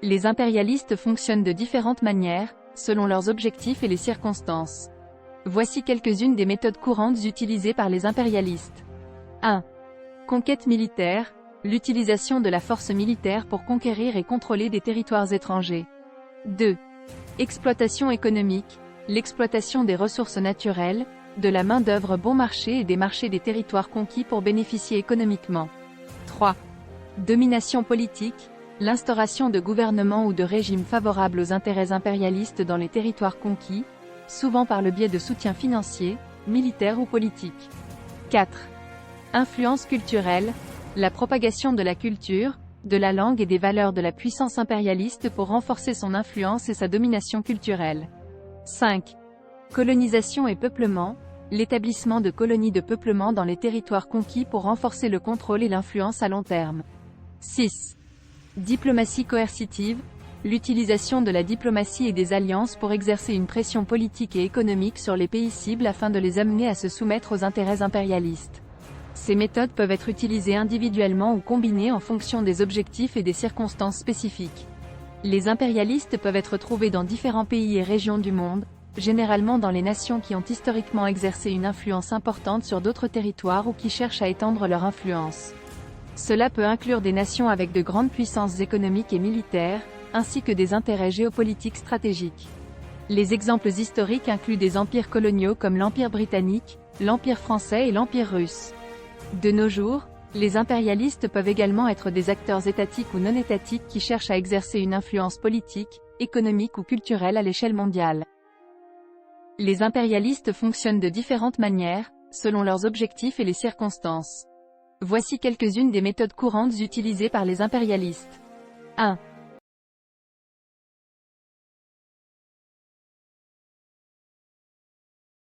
Les impérialistes fonctionnent de différentes manières, selon leurs objectifs et les circonstances. Voici quelques-unes des méthodes courantes utilisées par les impérialistes. 1. Conquête militaire, l'utilisation de la force militaire pour conquérir et contrôler des territoires étrangers. 2. Exploitation économique, l'exploitation des ressources naturelles, de la main-d'œuvre bon marché et des marchés des territoires conquis pour bénéficier économiquement. 3. Domination politique, l'instauration de gouvernements ou de régimes favorables aux intérêts impérialistes dans les territoires conquis, souvent par le biais de soutien financier, militaire ou politique. 4. Influence culturelle, la propagation de la culture, de la langue et des valeurs de la puissance impérialiste pour renforcer son influence et sa domination culturelle. 5. Colonisation et peuplement, l'établissement de colonies de peuplement dans les territoires conquis pour renforcer le contrôle et l'influence à long terme. 6. Diplomatie coercitive, l'utilisation de la diplomatie et des alliances pour exercer une pression politique et économique sur les pays cibles afin de les amener à se soumettre aux intérêts impérialistes. Ces méthodes peuvent être utilisées individuellement ou combinées en fonction des objectifs et des circonstances spécifiques. Les impérialistes peuvent être trouvés dans différents pays et régions du monde, généralement dans les nations qui ont historiquement exercé une influence importante sur d'autres territoires ou qui cherchent à étendre leur influence. Cela peut inclure des nations avec de grandes puissances économiques et militaires, ainsi que des intérêts géopolitiques stratégiques. Les exemples historiques incluent des empires coloniaux comme l'Empire britannique, l'Empire français et l'Empire russe. De nos jours, les impérialistes peuvent également être des acteurs étatiques ou non étatiques qui cherchent à exercer une influence politique, économique ou culturelle à l'échelle mondiale. Les impérialistes fonctionnent de différentes manières, selon leurs objectifs et les circonstances. Voici quelques-unes des méthodes courantes utilisées par les impérialistes. 1.